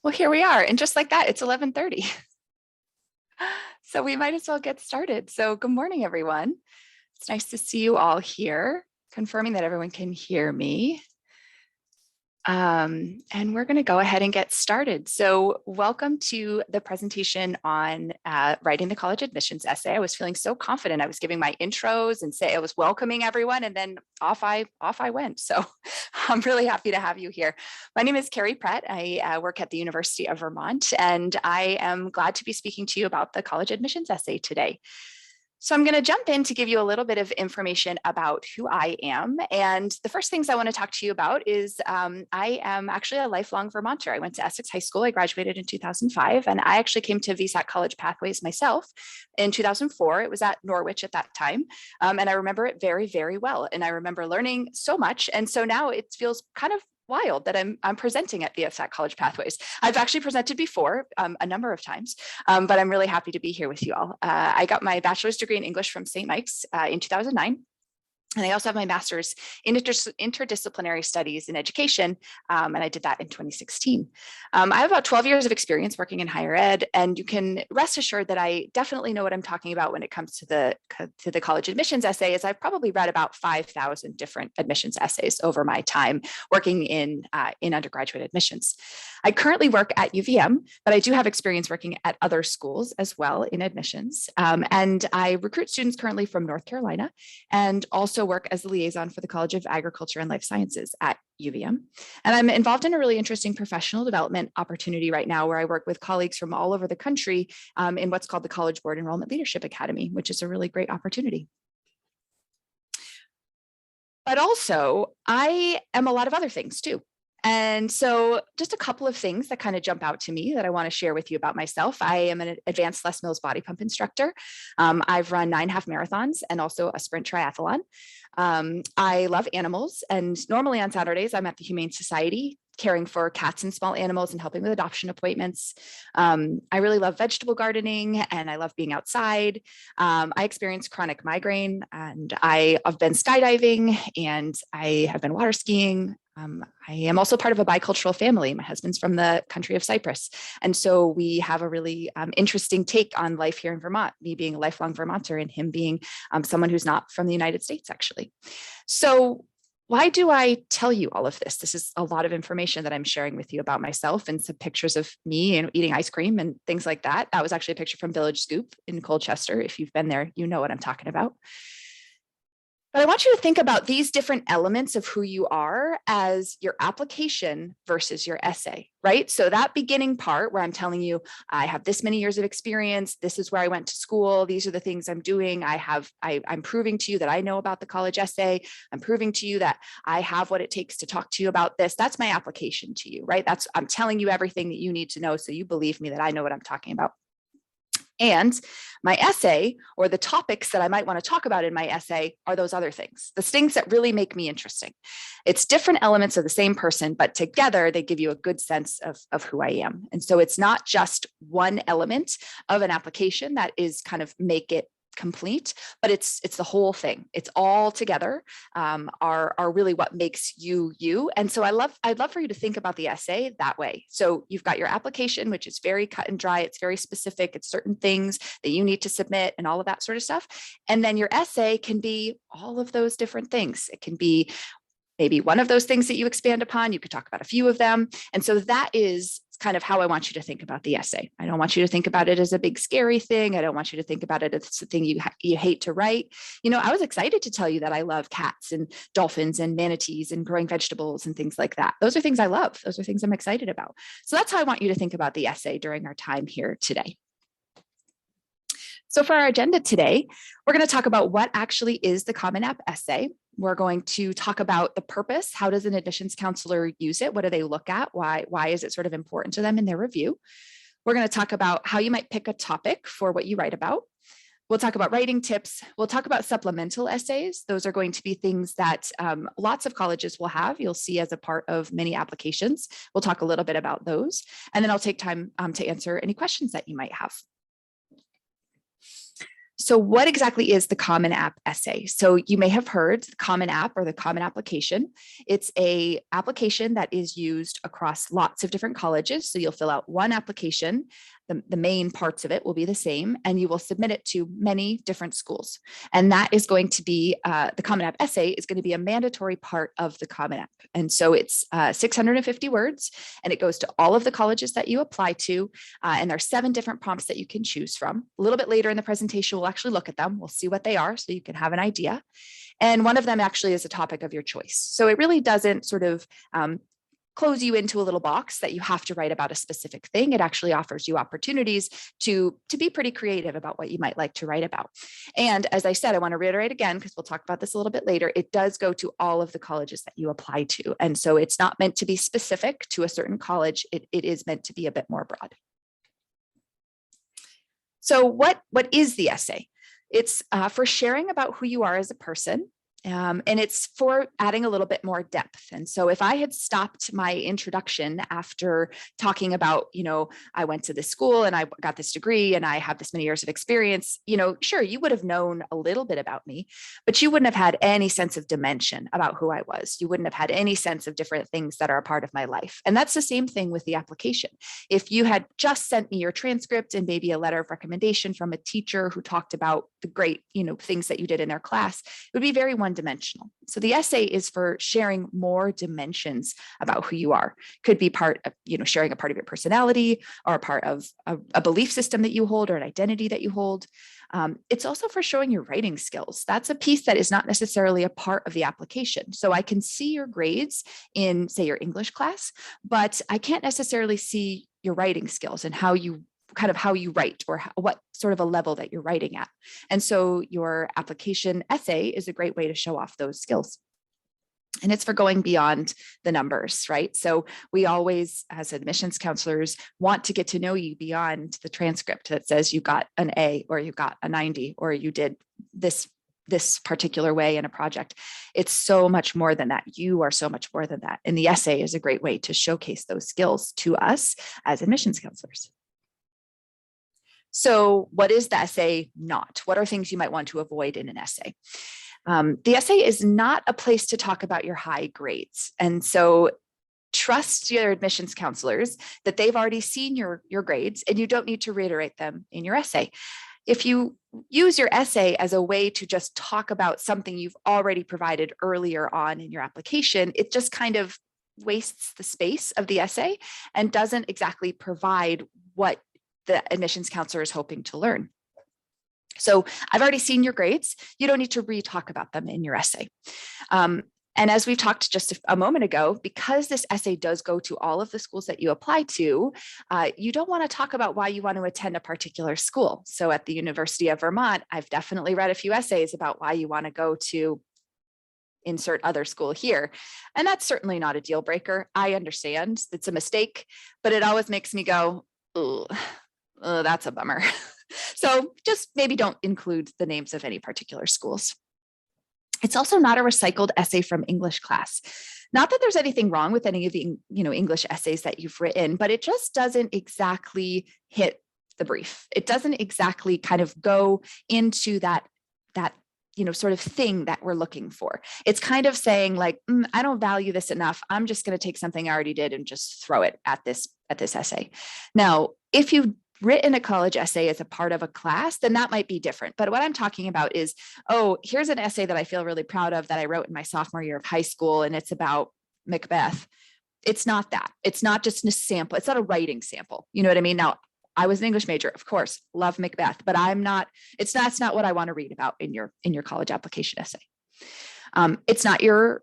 Well, here we are. And just like that, it's 11:30. So we might as well get started. So good morning, everyone. It's nice to see you all here, confirming that everyone can hear me. And we're going to go ahead and get started. So welcome to the presentation on writing the college admissions essay. I was feeling so confident. I was giving my intros and say I was welcoming everyone, and then off I went. So I'm really happy to have you here. My name is Carrie Pratt. I work at the University of Vermont, and I am glad to be speaking to you about the college admissions essay today. So I'm going to jump in to give you a little bit of information about who I am. And the first things I want to talk to you about is I am actually a lifelong Vermonter. I went to Essex High School. I graduated in 2005, and I actually came to VSAC College Pathways myself in 2004. It was at Norwich at that time. And I remember it very, very well. And I remember learning so much. And so now it feels kind of wild that I'm presenting at VSAC College Pathways. I've actually presented before a number of times, but I'm really happy to be here with you all. I got my bachelor's degree in English from St. Mike's in 2009. And I also have my master's in interdisciplinary studies in education, and I did that in 2016. I have about 12 years of experience working in higher ed, and you can rest assured that I definitely know what I'm talking about when it comes to the college admissions essay, as I've probably read about 5,000 different admissions essays over my time working in undergraduate admissions. I currently work at UVM, but I do have experience working at other schools as well in admissions, and I recruit students currently from North Carolina, and also work as a liaison for the College of Agriculture and Life Sciences at UVM. And I'm involved in a really interesting professional development opportunity right now where I work with colleagues from all over the country in what's called the College Board Enrollment Leadership Academy, which is a really great opportunity. But also, I am a lot of other things too. And so just a couple of things that kind of jump out to me that I want to share with you about myself. I am an advanced Les Mills body pump instructor. I've run 9 half marathons and also a sprint triathlon. I love animals. And normally on Saturdays, I'm at the Humane Society caring for cats and small animals and helping with adoption appointments. I really love vegetable gardening and I love being outside. I experience chronic migraine and I have been skydiving and I have been water skiing. I am also part of a bicultural family. My husband's from the country of Cyprus. And so we have a really interesting take on life here in Vermont, me being a lifelong Vermonter and him being someone who's not from the United States, actually. So why do I tell you all of this? This is a lot of information that I'm sharing with you about myself and some pictures of me and eating ice cream and things like that. That was actually a picture from Village Scoop in Colchester. If you've been there, you know what I'm talking about. But I want you to think about these different elements of who you are as your application versus your essay, right? So that beginning part where I'm telling you, I have this many years of experience, this is where I went to school, these are the things I'm doing, I'm proving to you that I know about the college essay, I'm proving to you that I have what it takes to talk to you about this. That's my application to you, right? I'm telling you everything that you need to know so you believe me that I know what I'm talking about. And my essay, or the topics that I might want to talk about in my essay, are those other things, the things that really make me interesting. It's different elements of the same person, but together they give you a good sense of who I am. And so it's not just one element of an application that is kind of make it complete, but it's the whole thing. It's all together are really what makes you you. And so I'd love for you to think about the essay that way. So you've got your application, which is very cut and dry. It's very specific. It's certain things that you need to submit and all of that sort of stuff. And then your essay can be all of those different things. It can be maybe one of those things that you expand upon. You could talk about a few of them. And so that is kind of how I want you to think about the essay. I don't want you to think about it as a big scary thing. I don't want you to think about it as a thing you hate to write. You know, I was excited to tell you that I love cats and dolphins and manatees and growing vegetables and things like that. Those are things I love. Those are things I'm excited about. So that's how I want you to think about the essay during our time here today. So for our agenda today, we're going to talk about what actually is the Common App essay. We're going to talk about the purpose. How does an admissions counselor use it? What do they look at? Why is it sort of important to them in their review? We're going to talk about how you might pick a topic for what you write about. We'll talk about writing tips. We'll talk about supplemental essays. Those are going to be things that lots of colleges will have. You'll see as a part of many applications. We'll talk a little bit about those. And then I'll take time to answer any questions that you might have. So what exactly is the Common App essay? So you may have heard the Common App or the Common Application. It's a application that is used across lots of different colleges. So you'll fill out one application. The main parts of it will be the same, and you will submit it to many different schools. And that is going to be, the Common App essay is going to be a mandatory part of the Common App. And so it's 650 words, and it goes to all of the colleges that you apply to. And there are 7 different prompts that you can choose from. A little bit later in the presentation, we'll actually look at them. We'll see what they are so you can have an idea. And one of them actually is a topic of your choice. So it really doesn't sort of close you into a little box that you have to write about a specific thing. It actually offers you opportunities to be pretty creative about what you might like to write about. And as I said, I want to reiterate again, because we'll talk about this a little bit later, it does go to all of the colleges that you apply to. And so it's not meant to be specific to a certain college. It is meant to be a bit more broad. So what is the essay? It's for sharing about who you are as a person. And it's for adding a little bit more depth. And so if I had stopped my introduction after talking about, I went to this school and I got this degree and I have this many years of experience, sure, you would have known a little bit about me, but you wouldn't have had any sense of dimension about who I was. You wouldn't have had any sense of different things that are a part of my life. And that's the same thing with the application. If you had just sent me your transcript and maybe a letter of recommendation from a teacher who talked about the great, things that you did in their class, it would be very one-dimensional. So the essay is for sharing more dimensions about who you are. Could be part of, sharing a part of your personality or a part of a belief system that you hold or an identity that you hold. It's also for showing your writing skills. That's a piece that is not necessarily a part of the application. So I can see your grades in, say, your English class, but I can't necessarily see your writing skills and how you write or what sort of a level that you're writing at. And so your application essay is a great way to show off those skills. And it's for going beyond the numbers, right? So we always, as admissions counselors, want to get to know you beyond the transcript that says you got an A or you got a 90 or you did this particular way in a project. It's so much more than that. You are so much more than that. And the essay is a great way to showcase those skills to us as admissions counselors. So what is the essay not? What are things you might want to avoid in an essay? The essay is not a place to talk about your high grades. And so trust your admissions counselors that they've already seen your grades and you don't need to reiterate them in your essay. If you use your essay as a way to just talk about something you've already provided earlier on in your application, it just kind of wastes the space of the essay and doesn't exactly provide what the admissions counselor is hoping to learn. So I've already seen your grades. You don't need to re-talk about them in your essay. And as we've talked just a moment ago, because this essay does go to all of the schools that you apply to, you don't want to talk about why you want to attend a particular school. So at the University of Vermont, I've definitely read a few essays about why you want to go to insert other school here. And that's certainly not a deal breaker. I understand it's a mistake, but it always makes me go, oh, that's a bummer. So just maybe don't include the names of any particular schools. It's also not a recycled essay from English class. Not that there's anything wrong with any of the English essays that you've written, but it just doesn't exactly hit the brief. It doesn't exactly kind of go into that sort of thing that we're looking for. It's kind of saying like, I don't value this enough. I'm just going to take something I already did and just throw it at this essay. Now, if you've written a college essay as a part of a class, then that might be different. But what I'm talking about is, here's an essay that I feel really proud of that I wrote in my sophomore year of high school, and it's about Macbeth. It's not that. It's not just a sample. It's not a writing sample. You know what I mean? Now, I was an English major, of course, love Macbeth, but that's not what I want to read about in your college application essay. It's not your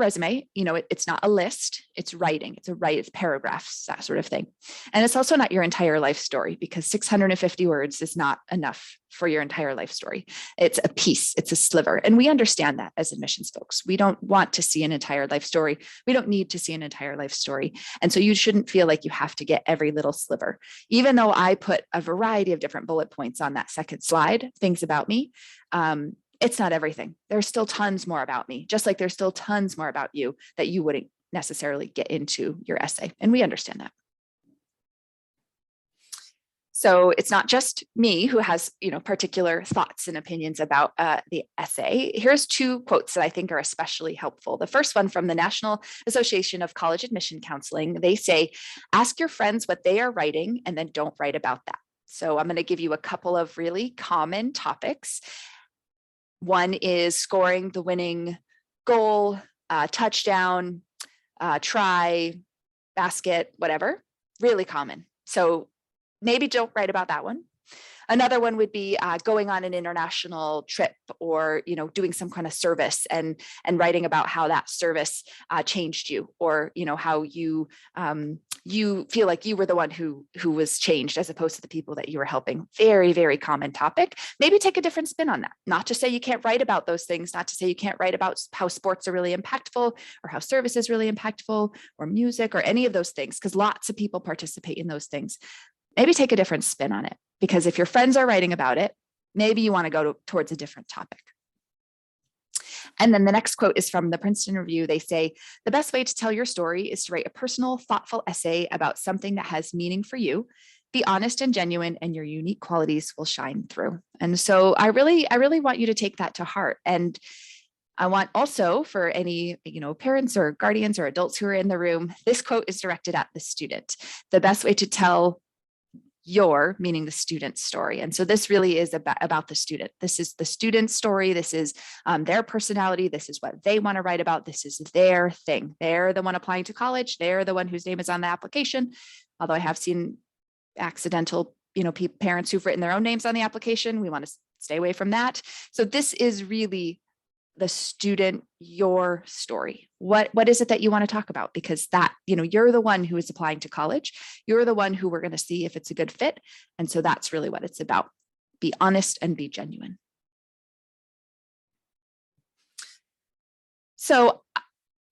resume, it's not a list, it's writing, it's paragraphs, that sort of thing. And it's also not your entire life story, because 650 words is not enough for your entire life story. It's a piece, it's a sliver. And we understand that as admissions folks. We don't want to see an entire life story. We don't need to see an entire life story. And so you shouldn't feel like you have to get every little sliver. Even though I put a variety of different bullet points on that second slide, things about me, it's not everything. There's still tons more about me, just like there's still tons more about you that you wouldn't necessarily get into your essay. And we understand that. So it's not just me who has, particular thoughts and opinions about the essay. Here's two quotes that I think are especially helpful. The first one from the National Association of College Admission Counseling. They say, ask your friends what they are writing and then don't write about that. So I'm going to give you a couple of really common topics. One is scoring the winning goal, touchdown, try, basket, whatever, really common. So maybe don't write about that one. Another one would be going on an international trip, or doing some kind of service and writing about how that service changed you, or how you feel like you were the one who was changed as opposed to the people that you were helping. Very, very common topic. Maybe take a different spin on that. Not to say you can't write about those things, not to say you can't write about how sports are really impactful, or how service is really impactful, or music, or any of those things, because lots of people participate in those things. Maybe take a different spin on it, because if your friends are writing about it, maybe you want to go towards a different topic. And then the next quote is from the Princeton Review. They say, the best way to tell your story is to write a personal, thoughtful essay about something that has meaning for you. Be honest and genuine, and your unique qualities will shine through. And so I really want you to take that to heart. And I want also, for any parents or guardians or adults who are in the room, this quote is directed at the student. The best way to tell meaning the student's story. And so this really is about the student. This is the student's story. This is their personality. This is what they want to write about. This is their thing. They're the one applying to college. They're the one whose name is on the application. Although I have seen accidental, parents who've written their own names on the application. We want to stay away from that. So this is really the student, your story. What is it that you want to talk about? Because that, you're the one who is applying to college. You're the one who we're going to see if it's a good fit. And so that's really what it's about. Be honest and be genuine. So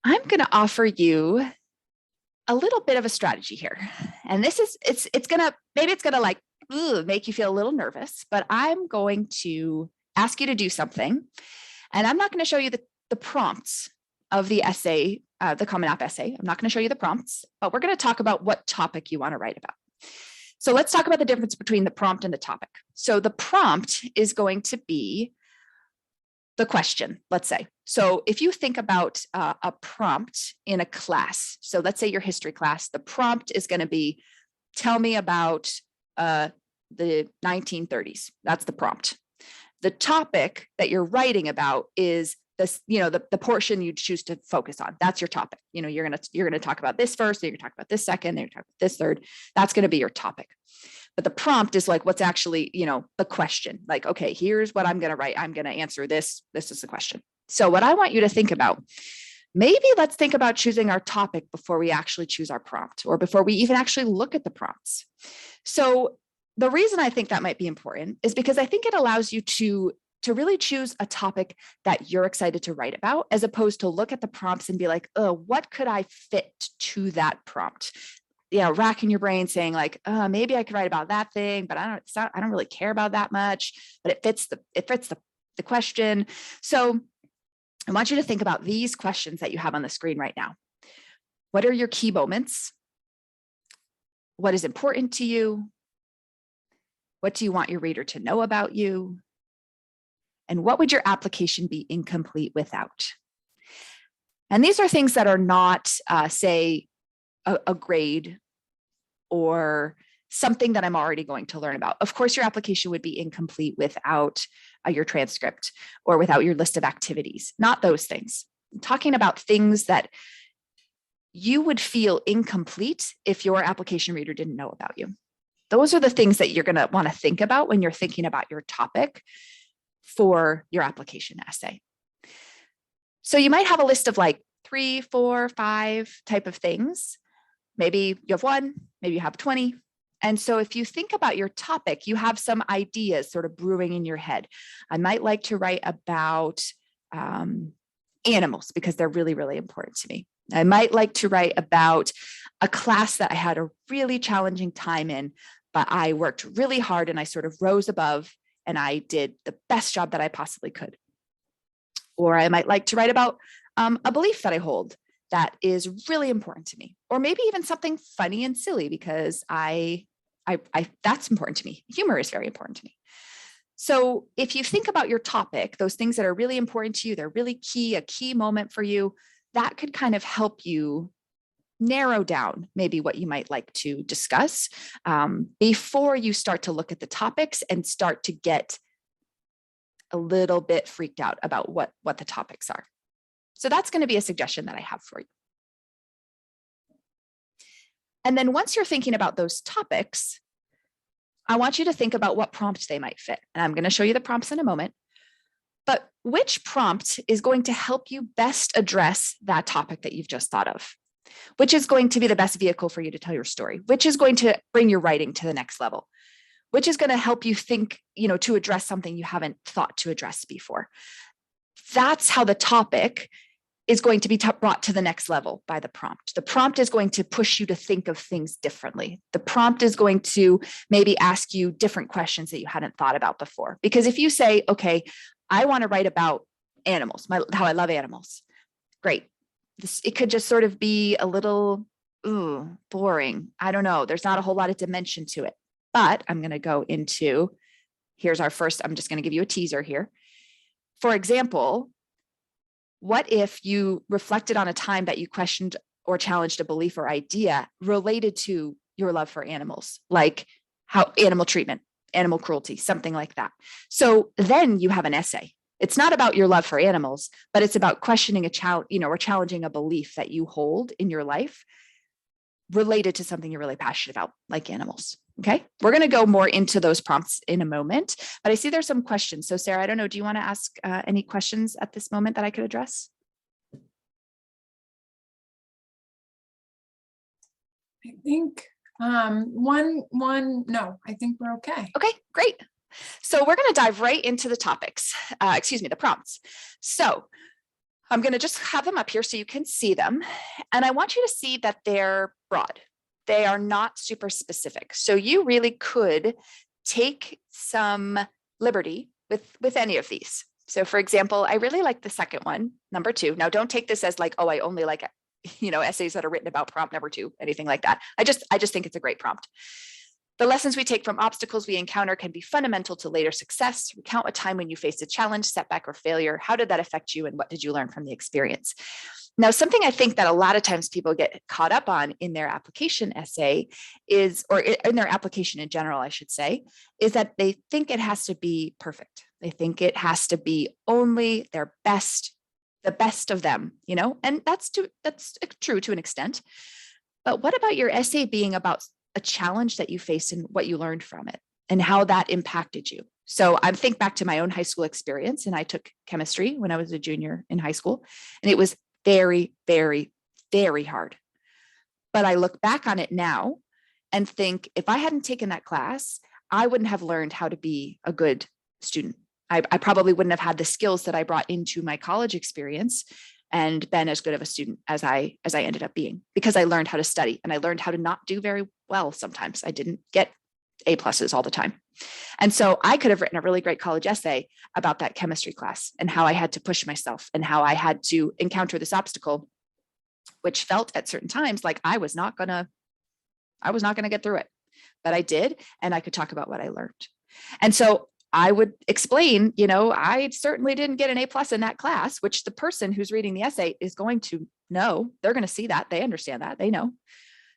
I'm going to offer you a little bit of a strategy here. And this is, it's going to like make you feel a little nervous, but I'm going to ask you to do something. And I'm not going to show you the prompts of the essay, the Common App essay. I'm not going to show you the prompts, but we're going to talk about what topic you want to write about. So let's talk about the difference between the prompt and the topic. So the prompt is going to be the question, let's say. So if you think about a prompt in a class, so let's say your history class, the prompt is going to be, tell me about the 1930s. That's the prompt. The topic that you're writing about is this, the portion you choose to focus on. That's your topic. You're gonna talk about this first, then you're gonna talk about this second, then you're talking about this third. That's gonna be your topic. But the prompt is like what's actually, the question. Like, okay, here's what I'm gonna write. I'm gonna answer this. This is the question. So what I want you to think about, maybe let's think about choosing our topic before we actually choose our prompt, or before we even actually look at the prompts. So the reason I think that might be important is because I think it allows you to really choose a topic that you're excited to write about, as opposed to look at the prompts and be like, oh, what could I fit to that prompt? Racking your brain saying like, maybe I could write about that thing, but I don't really care about that much, but it fits the question. So I want you to think about these questions that you have on the screen right now. What are your key moments? What is important to you? What do you want your reader to know about you? And what would your application be incomplete without? And these are things that are not, say, a grade or something that I'm already going to learn about. Of course, your application would be incomplete without your transcript or without your list of activities. Not those things. I'm talking about things that you would feel incomplete if your application reader didn't know about you. Those are the things that you're going to want to think about when you're thinking about your topic for your application essay. So you might have a list of like 3, 4, 5 type of things. Maybe you have 1, maybe you have 20. And so if you think about your topic, you have some ideas sort of brewing in your head. I might like to write about animals because they're really, really important to me. I might like to write about a class that I had a really challenging time in, but I worked really hard and I sort of rose above and I did the best job that I possibly could. Or I might like to write about a belief that I hold that is really important to me. Or maybe even something funny and silly because I That's important to me. Humor is very important to me. So if you think about your topic, those things that are really important to you, they're really key, a key moment for you, that could kind of help you narrow down maybe what you might like to discuss before you start to look at the topics and start to get a little bit freaked out about what the topics are. So that's going to be a suggestion that I have for you. And then once you're thinking about those topics, I want you to think about what prompt they might fit. And I'm going to show you the prompts in a moment. But which prompt is going to help you best address that topic that you've just thought of? Which is going to be the best vehicle for you to tell your story? Which is going to bring your writing to the next level? Which is going to help you think, to address something you haven't thought to address before? That's how the topic is going to be brought to the next level by the prompt. The prompt is going to push you to think of things differently. The prompt is going to maybe ask you different questions that you hadn't thought about before. Because if you say, okay, I want to write about animals, how I love animals. Great. It could just sort of be a little boring. I don't know. There's not a whole lot of dimension to it. But I'm going to go into, here's our first, I'm just going to give you a teaser here. For example, what if you reflected on a time that you questioned or challenged a belief or idea related to your love for animals, like how animal treatment, animal cruelty, something like that. So then you have an essay. It's not about your love for animals, but it's about questioning or challenging a belief that you hold in your life related to something you're really passionate about, like animals. Okay, we're going to go more into those prompts in a moment, but I see there's some questions. So Sarah, I don't know, do you want to ask any questions at this moment that I could address? I think no, I think we're okay. Okay, great. So we're going to dive right into the topics, the prompts. So I'm going to just have them up here so you can see them. And I want you to see that they're broad. They are not super specific. So you really could take some liberty with any of these. So for example, I really like the second one, number 2. Now don't take this as like, oh, I only like, essays that are written about prompt number 2, anything like that. I just think it's a great prompt. The lessons we take from obstacles we encounter can be fundamental to later success. Recount a time when you faced a challenge, setback, or failure. How did that affect you, and what did you learn from the experience? Now, something I think that a lot of times people get caught up on in their application essay or in their application in general, I should say, is that they think it has to be perfect. They think it has to be only their best, the best of them, and that's true to an extent. But what about your essay being about a challenge that you faced and what you learned from it and how that impacted you? So I think back to my own high school experience, and I took chemistry when I was a junior in high school, and it was very, very, very hard. But I look back on it now and think if I hadn't taken that class, I wouldn't have learned how to be a good student. I probably wouldn't have had the skills that I brought into my college experience and been as good of a student as I ended up being, because I learned how to study and I learned how to not do very well sometimes. I didn't get A+ all the time. And so I could have written a really great college essay about that chemistry class and how I had to push myself and how I had to encounter this obstacle, which felt at certain times like I was not gonna get through it, but I did. And I could talk about what I learned. And so I would explain, I certainly didn't get an A+ in that class, which the person who's reading the essay is going to know. They're going to see that. They understand that. They know.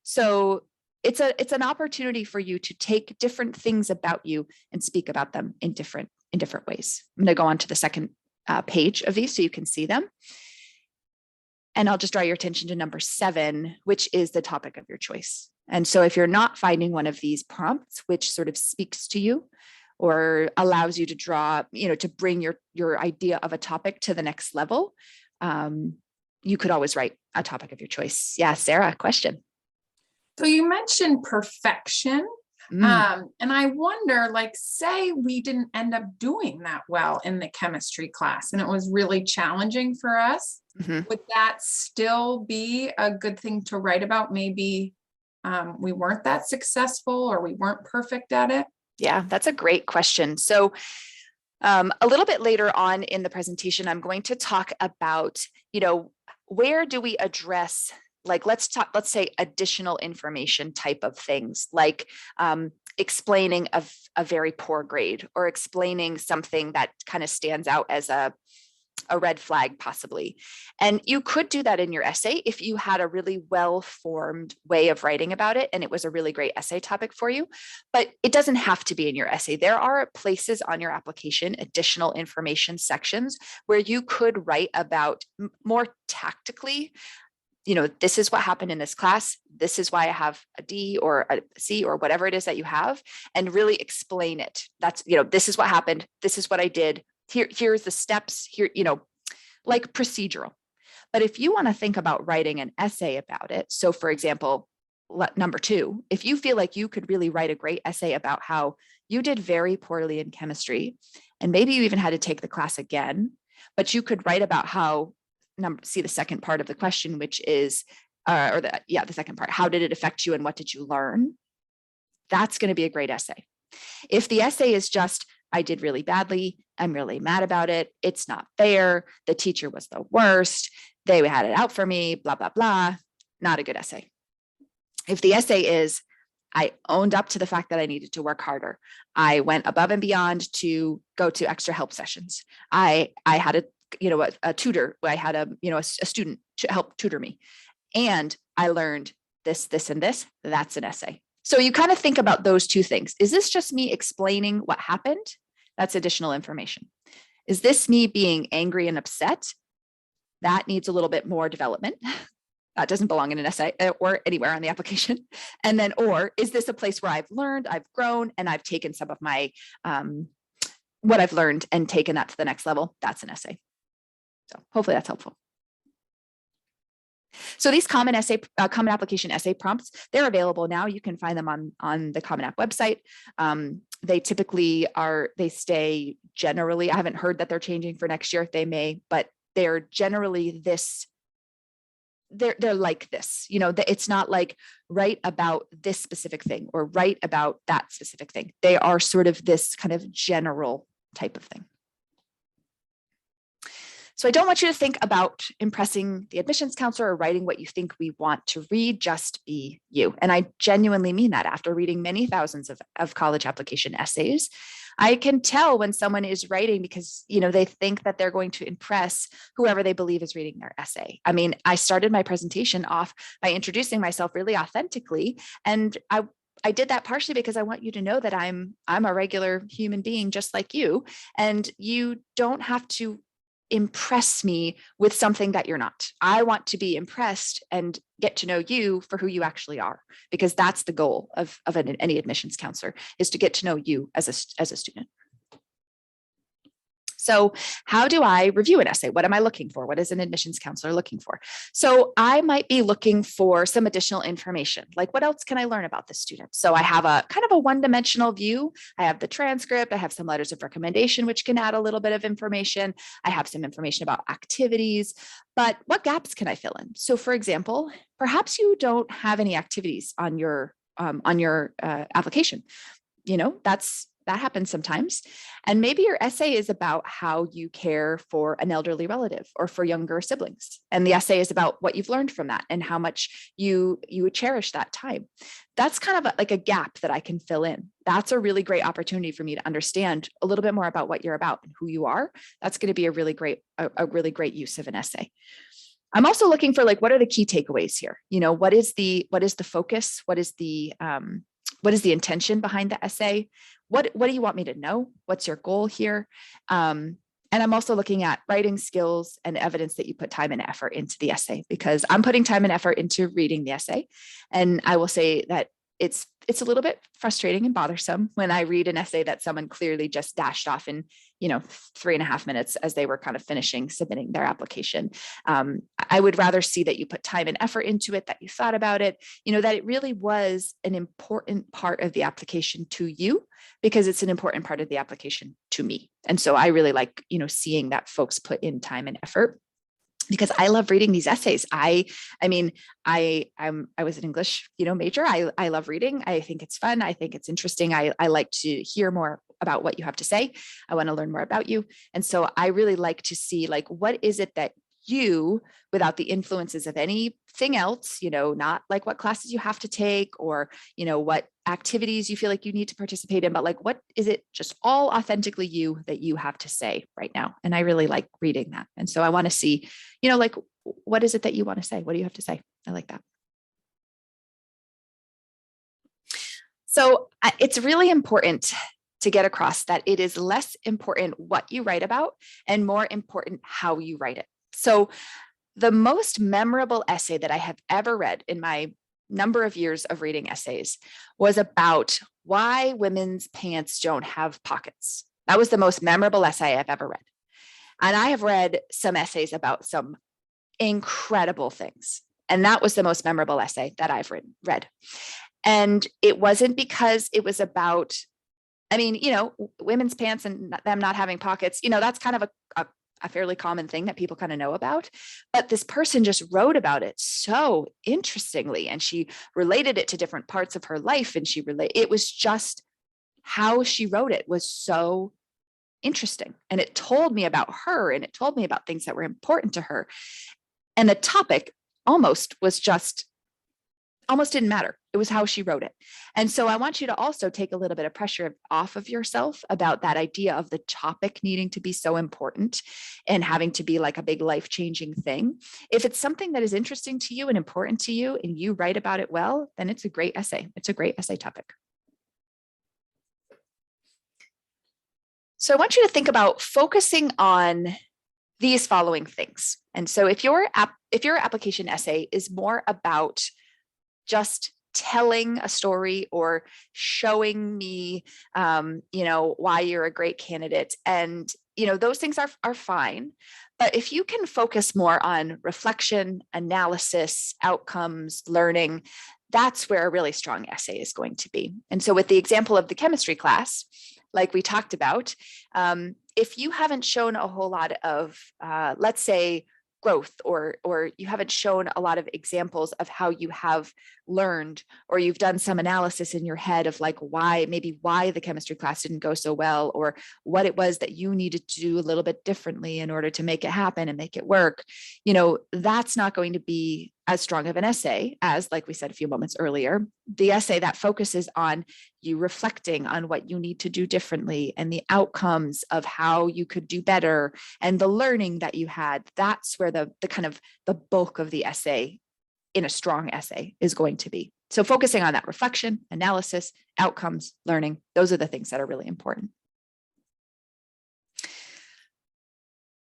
So it's an opportunity for you to take different things about you and speak about them in different ways. I'm going to go on to the second page of these so you can see them. And I'll just draw your attention to number 7, which is the topic of your choice. And so if you're not finding one of these prompts, which sort of speaks to you or allows you to draw, to bring your idea of a topic to the next level, you could always write a topic of your choice. Yeah, Sarah, question. So you mentioned perfection. And I wonder, say we didn't end up doing that well in the chemistry class and it was really challenging for us. Mm-hmm. Would that still be a good thing to write about? Maybe we weren't that successful or we weren't perfect at it? Yeah, that's a great question. So a little bit later on in the presentation, I'm going to talk about, where do we address Like let's say additional information type of things, like explaining a very poor grade, or explaining something that kind of stands out as a red flag possibly. And you could do that in your essay if you had a really well-formed way of writing about it and it was a really great essay topic for you, but it doesn't have to be in your essay. There are places on your application, additional information sections, where you could write about more tactically, this is what happened in this class. This is why I have a D or a C or whatever it is that you have, and really explain it. That's, this is what happened. This is what I did. Here's the steps here, like procedural. But if you want to think about writing an essay about it, so for example, number 2, if you feel like you could really write a great essay about how you did very poorly in chemistry, and maybe you even had to take the class again, but you could write about how, see the second part of the question, which is, the second part, how did it affect you and what did you learn? That's going to be a great essay. If the essay is just, I did really badly, I'm really mad about it, it's not fair, the teacher was the worst, they had it out for me, blah, blah, blah, not a good essay. If the essay is, I owned up to the fact that I needed to work harder, I went above and beyond to go to extra help sessions, I had a tutor, I had a student to help tutor me, and I learned this, and this, that's an essay. So you kind of think about those two things. Is this just me explaining what happened? That's additional information. Is this me being angry and upset? That needs a little bit more development. That doesn't belong in an essay or anywhere on the application. And then, or is this a place where I've learned, I've grown, and I've taken some of my, what I've learned and taken that to the next level? That's an essay. So hopefully that's helpful. So these common application essay prompts, they're available now. You can find them on the Common App website. They typically they stay generally, I haven't heard that they're changing for next year. They may, but they're generally they're like this, it's not like write about this specific thing or write about that specific thing. They are sort of this kind of general type of thing. So I don't want you to think about impressing the admissions counselor or writing what you think we want to read, just be you. And I genuinely mean that. After reading many thousands of college application essays, I can tell when someone is writing because, they think that they're going to impress whoever they believe is reading their essay. I mean, I started my presentation off by introducing myself really authentically. And I did that partially because I want you to know that I'm a regular human being just like you. And you don't have to impress me with something that you're not. I want to be impressed and get to know you for who you actually are, because that's the goal of any admissions counselor, is to get to know you as a student. So how do I review an essay? What am I looking for? What is an admissions counselor looking for? So I might be looking for some additional information, like what else can I learn about this student? So I have a kind of a one-dimensional view. I have the transcript. I have some letters of recommendation, which can add a little bit of information. I have some information about activities, but what gaps can I fill in? So for example, perhaps you don't have any activities on your application. That happens sometimes. And maybe your essay is about how you care for an elderly relative or for younger siblings. And the essay is about what you've learned from that and how much you would cherish that time. That's kind of like a gap that I can fill in. That's a really great opportunity for me to understand a little bit more about what you're about and who you are. That's going to be a really great use of an essay. I'm also looking for what are the key takeaways here? What is the focus? What is the intention behind the essay? What do you want me to know? What's your goal here? And I'm also looking at writing skills and evidence that you put time and effort into the essay, because I'm putting time and effort into reading the essay. And I will say that it's a little bit frustrating and bothersome when I read an essay that someone clearly just dashed off in 3.5 minutes as they were kind of submitting their application. I would rather see that you put time and effort into it, that you thought about it, that it really was an important part of the application to you, because it's an important part of the application to me. And so I really like, seeing that folks put in time and effort, because I love reading these essays. I was an English, major. I love reading. I think it's fun. I think it's interesting. I like to hear more about what you have to say. I want to learn more about you. And so I really like to see what is it that you without the influences of anything else, not like what classes you have to take or, what activities you feel like you need to participate in, but like, what is it just all authentically you that you have to say right now? And I really like reading that. And so I want to see, like, what is it that you want to say? What do you have to say? I like that. So it's really important to get across that it is less important what you write about and more important how you write it. So the most memorable essay that I have ever read in my number of years of reading essays was about why women's pants don't have pockets. That was the most memorable essay I've ever read. And I have read some essays about some incredible things. And that was the most memorable essay that I've read. And it wasn't because it was about, women's pants and them not having pockets, that's kind of a fairly common thing that people kind of know about. But this person just wrote about it so interestingly, and she related it to different parts of her life. And it was just how she wrote it was so interesting. And it told me about her, and it told me about things that were important to her. And the topic almost didn't matter. It was how she wrote it. And so I want you to also take a little bit of pressure off of yourself about that idea of the topic needing to be so important and having to be like a big life-changing thing. If it's something that is interesting to you and important to you and you write about it well, then it's a great essay. It's a great essay topic. So I want you to think about focusing on these following things. And so if your application essay is more about just telling a story or showing me, why you're a great candidate. And, those things are fine. But if you can focus more on reflection, analysis, outcomes, learning, that's where a really strong essay is going to be. And so with the example of the chemistry class, like we talked about, if you haven't shown a whole lot of, let's say, growth, or you haven't shown a lot of examples of how you have learned, or you've done some analysis in your head of like why the chemistry class didn't go so well, or what it was that you needed to do a little bit differently in order to make it happen and make it work, that's not going to be as strong of an essay as, like we said a few moments earlier, the essay that focuses on you reflecting on what you need to do differently and the outcomes of how you could do better and the learning that you had. That's where the kind of the bulk of the essay in a strong essay is going to be. So focusing on that reflection, analysis, outcomes, learning, those are the things that are really important.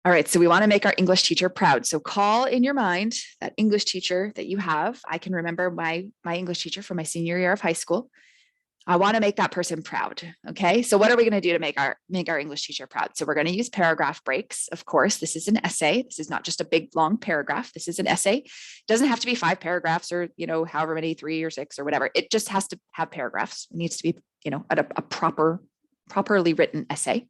All right, so we want to make our English teacher proud. So call in your mind that English teacher that you have. I can remember my English teacher from my senior year of high school. I want to make that person proud. Okay, so what are we going to do to make our English teacher proud? So we're going to use paragraph breaks. Of course, this is an essay. This is not just a big long paragraph. This is an essay. It doesn't have to be 5 paragraphs or however many, 3 or 6 or whatever. It just has to have paragraphs. It needs to be at a properly written essay.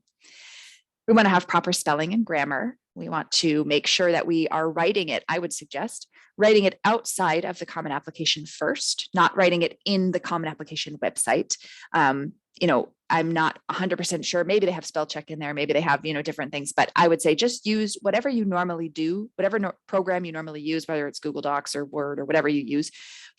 We want to have proper spelling and grammar. We want to make sure that we are writing it. I would suggest writing it outside of the Common Application first, not writing it in the Common Application website. I'm not 100% sure. Maybe they have spell check in there. Maybe they have, different things, but I would say just use whatever you normally do, whatever program you normally use, whether it's Google Docs or Word or whatever you use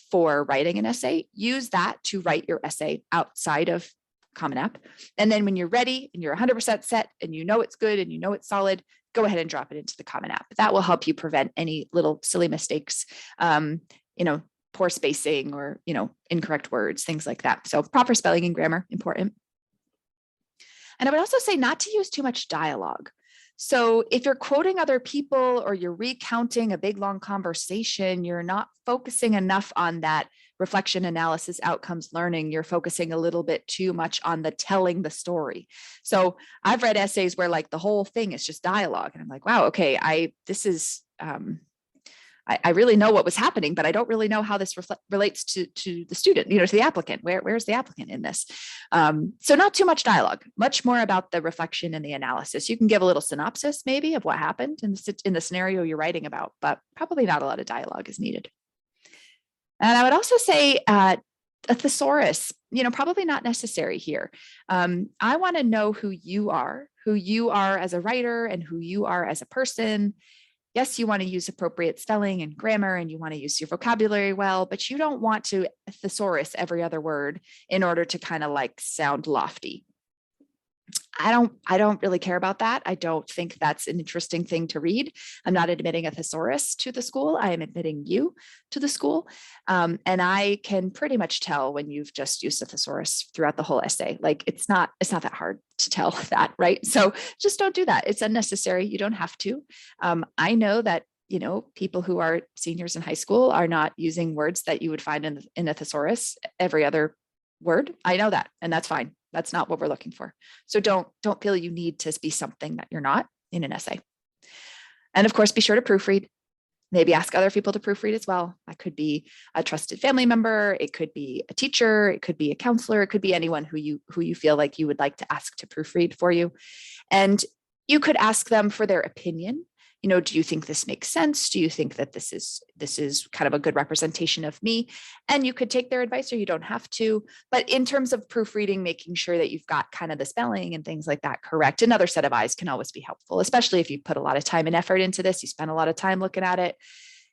for writing an essay, use that to write your essay outside of Common App. And then when you're ready and you're 100% set and it's good and it's solid, go ahead and drop it into the Common App. That will help you prevent any little silly mistakes, poor spacing or, incorrect words, things like that. So proper spelling and grammar, important. And I would also say not to use too much dialogue. So if you're quoting other people or you're recounting a big, long conversation, you're not focusing enough on that reflection, analysis, outcomes, learning. You're focusing a little bit too much on the telling the story. So I've read essays where like the whole thing is just dialogue. And I'm like, wow, okay, I really know what was happening, but I don't really know how this relates to the student, to the applicant. Where's the applicant in this? So not too much dialogue, much more about the reflection and the analysis. You can give a little synopsis maybe of what happened in the scenario you're writing about, but probably not a lot of dialogue is needed. And I would also say a thesaurus, probably not necessary here. I want to know who you are as a writer and who you are as a person. yes, you want to use appropriate spelling and grammar, and you want to use your vocabulary well, but you don't want to thesaurus every other word in order to kind of like sound lofty. I don't really care about that. I don't think that's an interesting thing to read. I'm not admitting a thesaurus to the school. I am admitting you to the school. And I can pretty much tell when you've just used a thesaurus throughout the whole essay. Like it's not that hard to tell that, right? So just don't do that. It's unnecessary. You don't have to. I know that people who are seniors in high school are not using words that you would find in a thesaurus every other word. I know that, and that's fine. That's not what we're looking for. So don't feel you need to be something that you're not in an essay. And of course, be sure to proofread. Maybe ask other people to proofread as well. That could be a trusted family member. It could be a teacher. It could be a counselor. It could be anyone who you feel like you would like to ask to proofread for you. And you could ask them for their opinion. Do you think this makes sense? Do you think that this is kind of a good representation of me? And you could take their advice or you don't have to. But in terms of proofreading, making sure that you've got kind of the spelling and things like that correct, another set of eyes can always be helpful, especially if you put a lot of time and effort into this. You spend a lot of time looking at it.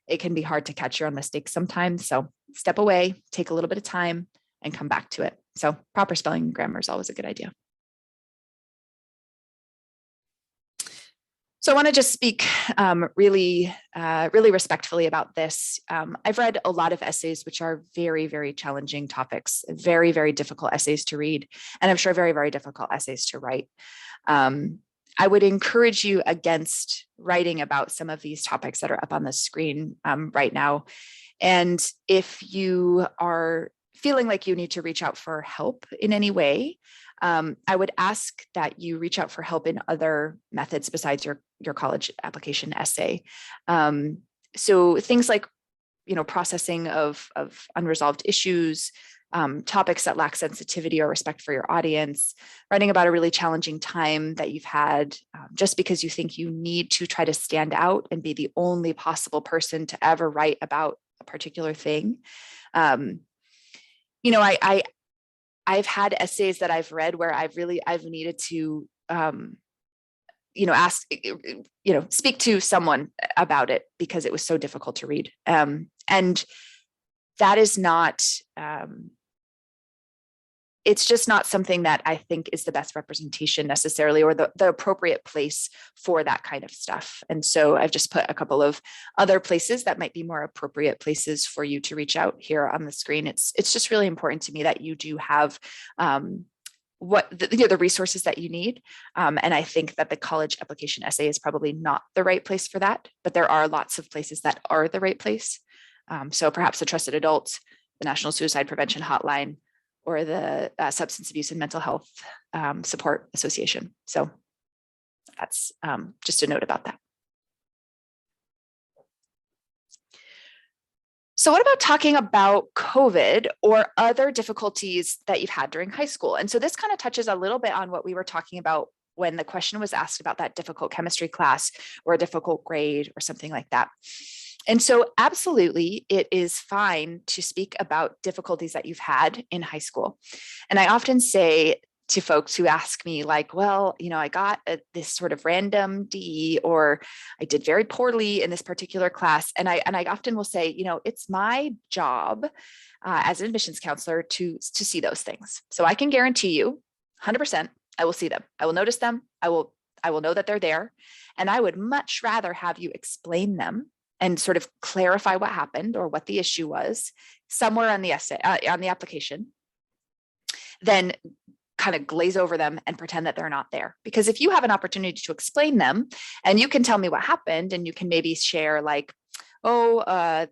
It can be hard to catch your own mistakes sometimes. So step away, take a little bit of time, and come back to it. So proper spelling and grammar is always a good idea. So I want to just speak really respectfully about this. I've read a lot of essays which are very, very challenging topics, very, very difficult essays to read, and I'm sure very, very difficult essays to write. I would encourage you against writing about some of these topics that are up on the screen right now. And if you are feeling like you need to reach out for help in any way, I would ask that you reach out for help in other methods besides your college application essay. So things like, processing of unresolved issues, topics that lack sensitivity or respect for your audience, writing about a really challenging time that you've had just because you think you need to try to stand out and be the only possible person to ever write about a particular thing. I've had essays that I've read where I've needed to, ask, speak to someone about it because it was so difficult to read. And that is not, it's just not something that I think is the best representation necessarily, or the appropriate place for that kind of stuff. And so I've just put a couple of other places that might be more appropriate places for you to reach out here on the screen. It's just really important to me that you do have the resources that you need. And I think that the college application essay is probably not the right place for that, but there are lots of places that are the right place. So perhaps the Trusted Adults, the National Suicide Prevention Hotline, or the Substance Abuse and Mental Health Support Association. So that's just a note about that. So what about talking about COVID or other difficulties that you've had during high school? And so this kind of touches a little bit on what we were talking about when the question was asked about that difficult chemistry class or a difficult grade or something like that. And so absolutely, it is fine to speak about difficulties that you've had in high school. And I often say to folks who ask me like, well, I got this sort of random D, or I did very poorly in this particular class. And I often will say, it's my job as an admissions counselor to see those things. So I can guarantee you 100%, I will see them. I will notice them. I will know that they're there. And I would much rather have you explain them and sort of clarify what happened or what the issue was somewhere on the essay, on the application, then kind of glaze over them and pretend that they're not there. Because if you have an opportunity to explain them and you can tell me what happened, and you can maybe share like,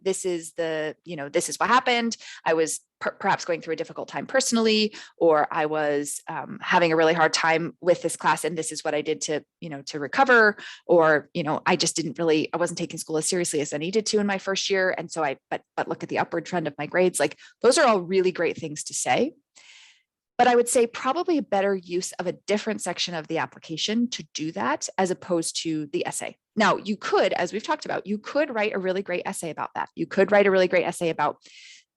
this is what happened. I was perhaps going through a difficult time personally, or I was having a really hard time with this class, and this is what I did to recover, or, I wasn't taking school as seriously as I needed to in my first year. And so but look at the upward trend of my grades. Like those are all really great things to say. But I would say probably a better use of a different section of the application to do that as opposed to the essay. Now, you could, as we've talked about, you could write a really great essay about that. You could write a really great essay about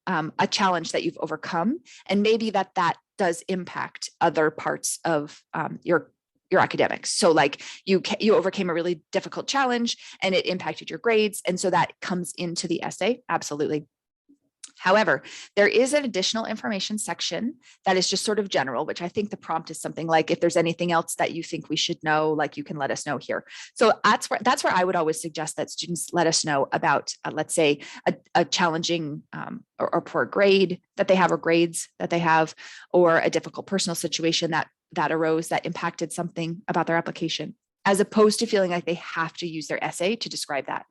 a challenge that you've overcome, and maybe that does impact other parts of your your academics. So like you overcame a really difficult challenge and it impacted your grades. And so that comes into the essay. Absolutely. However, there is an additional information section that is just sort of general, which I think the prompt is something like, if there's anything else that you think we should know, like you can let us know here. So that's where I would always suggest that students let us know about, let's say, a challenging or poor grade that they have, or grades that they have, or a difficult personal situation that arose that impacted something about their application, as opposed to feeling like they have to use their essay to describe that,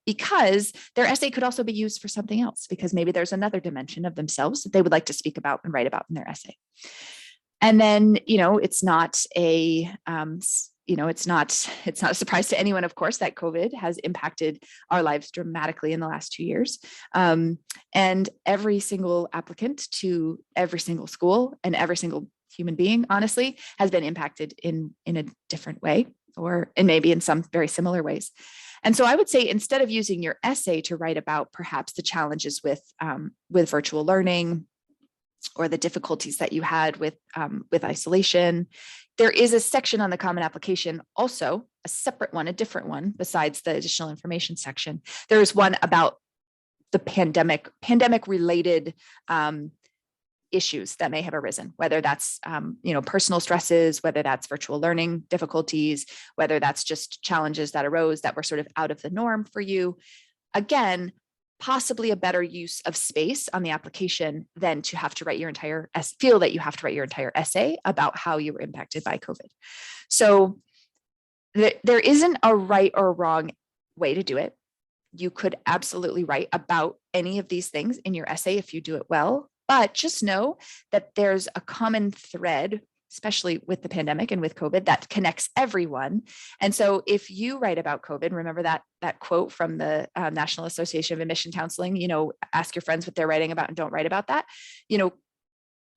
because their essay could also be used for something else, because maybe there's another dimension of themselves that they would like to speak about and write about in their essay. And then, it's not a, it's not a surprise to anyone, of course, that COVID has impacted our lives dramatically in the last 2 years. And every single applicant to every single school and every single human being, honestly, has been impacted in a different way, and maybe in some very similar ways. And so I would say, instead of using your essay to write about perhaps the challenges with virtual learning, or the difficulties that you had with isolation, there is a section on the Common Application, also a separate one, a different one, besides the additional information section. There is one about the pandemic related issues that may have arisen, whether that's personal stresses, whether that's virtual learning difficulties, whether that's just challenges that arose that were sort of out of the norm for you. Again, possibly a better use of space on the application than to have to write your entire feel that you have to write your entire essay about how you were impacted by COVID. So there isn't a right or wrong way to do it. You could absolutely write about any of these things in your essay if you do it well, but just know that there's a common thread, especially with the pandemic and with COVID, that connects everyone. And so if you write about COVID, remember that quote from the National Association of Admission Counseling, ask your friends what they're writing about and don't write about that.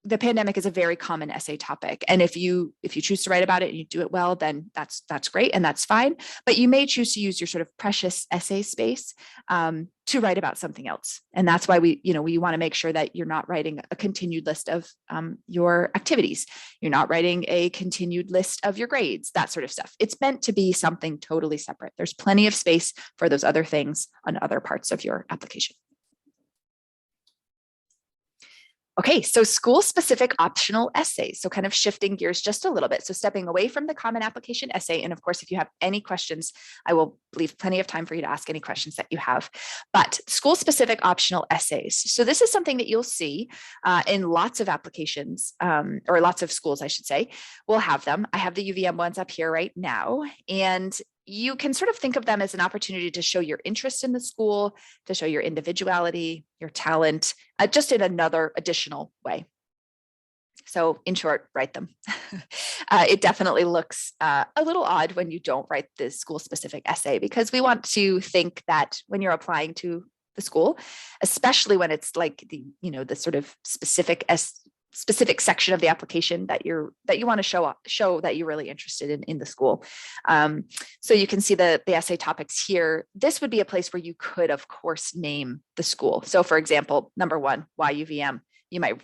The pandemic is a very common essay topic. And if you choose to write about it and you do it well, then that's great and that's fine. But you may choose to use your sort of precious essay space to write about something else. And that's why we want to make sure that you're not writing a continued list of your activities. You're not writing a continued list of your grades, that sort of stuff. It's meant to be something totally separate. There's plenty of space for those other things on other parts of your application. Okay, so school-specific optional essays. So kind of shifting gears just a little bit. So stepping away from the Common Application essay. And of course, if you have any questions, I will leave plenty of time for you to ask any questions that you have. But school-specific optional essays. So this is something that you'll see in lots of applications, or lots of schools, I should say, will have them. I have the UVM ones up here right now. And you can sort of think of them as an opportunity to show your interest in the school, to show your individuality, your talent, just in another additional way. So in short, write them. It definitely looks a little odd when you don't write the school-specific essay, because we want to think that when you're applying to the school, especially when it's like the sort of specific section of the application that you want to show that you're really interested in the school. So you can see the essay topics here. This would be a place where you could, of course, name the school. So for example, number 1, why UVM? You might,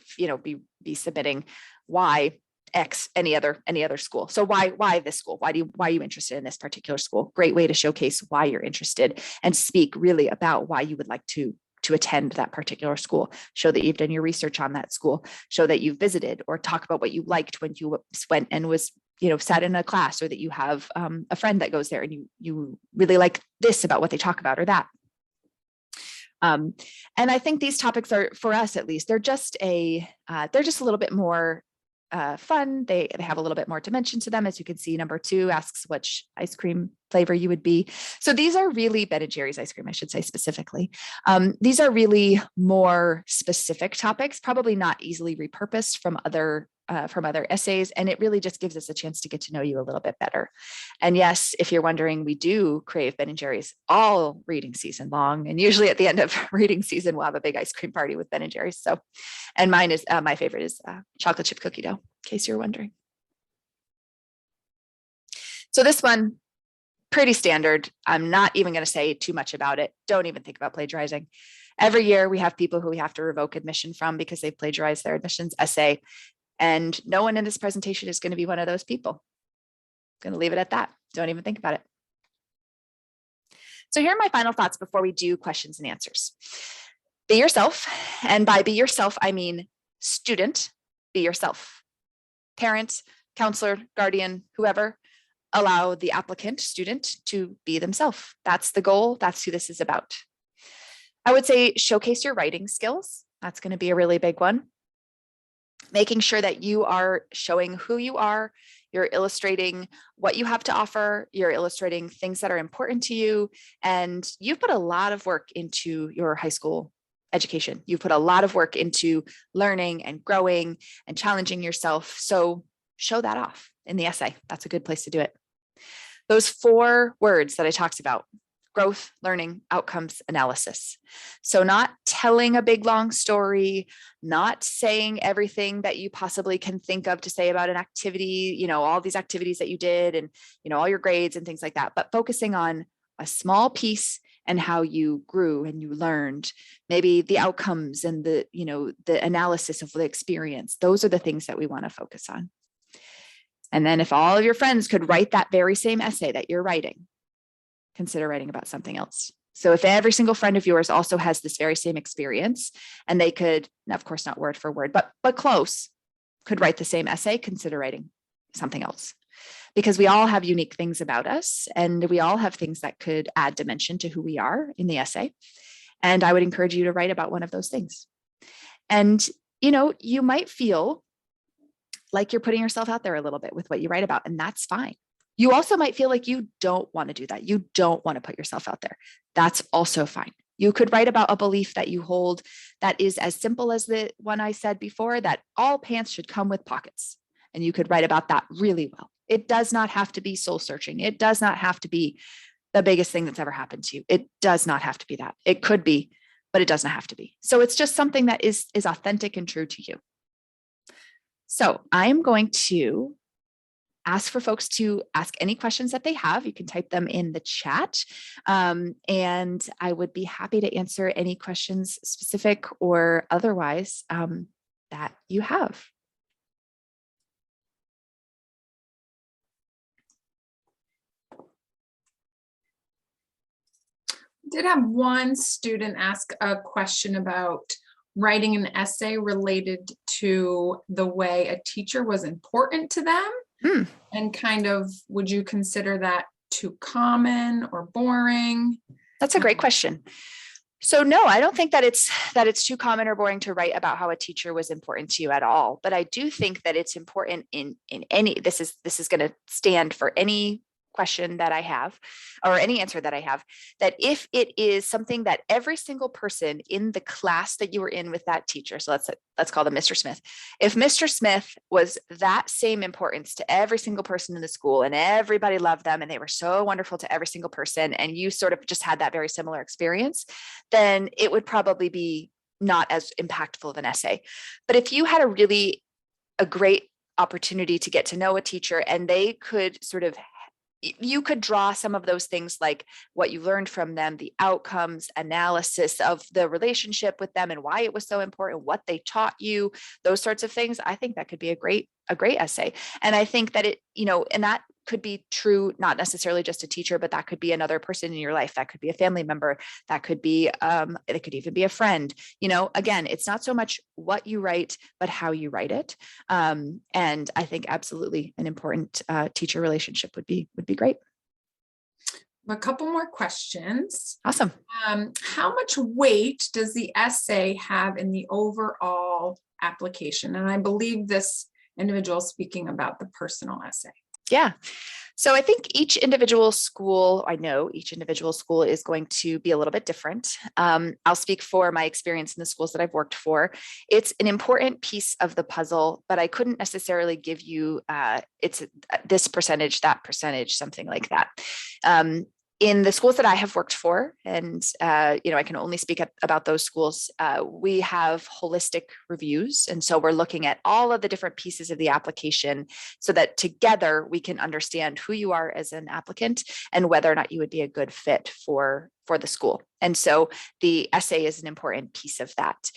be submitting why X, any other school. So why this school? Why are you interested in this particular school? Great way to showcase why you're interested and speak really about why you would like to attend that particular school. Show that you've done your research on that school. Show that you've visited, or talk about what you liked when you went and was, sat in a class, or that you have a friend that goes there and you really like this about what they talk about, or that. And I think these topics are, for us at least, they're just a little bit more fun. They have a little bit more dimension to them. As you can see, number 2 asks which ice cream flavor you would be. So these are really Ben & Jerry's ice cream, I should say specifically. These are really more specific topics, probably not easily repurposed from other essays. And it really just gives us a chance to get to know you a little bit better. And yes, if you're wondering, we do crave Ben & Jerry's all reading season long. And usually at the end of reading season, we'll have a big ice cream party with Ben & Jerry's. So, and mine is, my favorite is chocolate chip cookie dough, in case you're wondering. So this one, pretty standard. I'm not even going to say too much about it. Don't even think about plagiarizing. Every year we have people who we have to revoke admission from because they've plagiarized their admissions essay. And no one in this presentation is going to be one of those people. Going to leave it at that. Don't even think about it. So here are my final thoughts before we do questions and answers. Be yourself. And by be yourself, I mean student, be yourself. Parent, counselor, guardian, whoever, allow the applicant, student, to be themselves. That's the goal. That's who this is about. I would say showcase your writing skills. That's going to be a really big one. Making sure that you are showing who you are, you're illustrating what you have to offer, you're illustrating things that are important to you, and you've put a lot of work into your high school education. You've put a lot of work into learning and growing and challenging yourself. So show that off in the essay. That's a good place to do it. Those 4 words that I talked about: growth, learning, outcomes, analysis. So not telling a big long story, not saying everything that you possibly can think of to say about an activity, all these activities that you did and, all your grades and things like that, but focusing on a small piece and how you grew and you learned, maybe the outcomes and the analysis of the experience. Those are the things that we want to focus on. And then if all of your friends could write that very same essay that you're writing, consider writing about something else. So if every single friend of yours also has this very same experience and they could, of course, not word for word, but close, could write the same essay, consider writing something else. Because we all have unique things about us and we all have things that could add dimension to who we are in the essay. And I would encourage you to write about one of those things. And, you might feel like you're putting yourself out there a little bit with what you write about, and that's fine. You also might feel like you don't want to do that. You don't want to put yourself out there. That's also fine. You could write about a belief that you hold that is as simple as the one I said before, that all pants should come with pockets. And you could write about that really well. It does not have to be soul searching. It does not have to be the biggest thing that's ever happened to you. It does not have to be that. It could be, but it doesn't have to be. So it's just something that is authentic and true to you. So I'm going to ask for folks to ask any questions that they have. You can type them in the chat. And I would be happy to answer any questions, specific or otherwise, that you have. Did have one student ask a question about writing an essay related to the way a teacher was important to them. And kind of, would you consider that too common or boring? That's a great question. So no, I don't think that it's too common or boring to write about how a teacher was important to you at all. But I do think that it's important in any, this is going to stand for any question that I have, or any answer that I have, that if it is something that every single person in the class that you were in with that teacher, so let's call them Mr. Smith. If Mr. Smith was that same importance to every single person in the school and everybody loved them and they were so wonderful to every single person, and you sort of just had that very similar experience, then it would probably be not as impactful of an essay. But if you had a great opportunity to get to know a teacher and they could you could draw some of those things, like what you learned from them, the outcomes, analysis of the relationship with them and why it was so important, what they taught you, those sorts of things. I think that could be a great essay. And I think that and that could be true, not necessarily just a teacher, but that could be another person in your life. That could be a family member. That could be, it could even be a friend. Again, it's not so much what you write, but how you write it. And I think absolutely an important teacher relationship would be great. A couple more questions. Awesome. How much weight does the essay have in the overall application? And I believe this individual is speaking about the personal essay. Yeah. So I think each individual school is going to be a little bit different. I'll speak for my experience in the schools that I've worked for. It's an important piece of the puzzle, but I couldn't necessarily give you it's this percentage, that percentage, something like that. In the schools that I have worked for, and I can only speak about those schools, we have holistic reviews. And so we're looking at all of the different pieces of the application so that together we can understand who you are as an applicant and whether or not you would be a good fit for for the school. And so the essay is an important piece of that.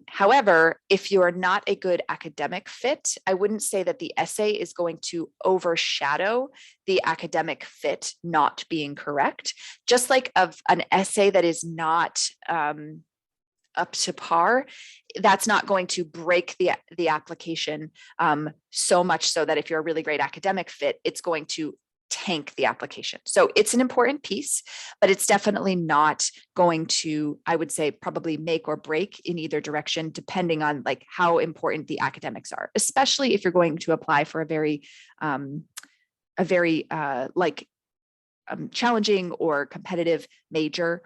However, if you're not a good academic fit, I wouldn't say that the essay is going to overshadow the academic fit not being correct. Just like of an essay that is not up to par, that's not going to break the application so much so that if you're a really great academic fit, it's going to tank the application. So it's an important piece, but it's definitely not going to, I would say, probably make or break in either direction, depending on like how important the academics are, especially if you're going to apply for a very challenging or competitive major.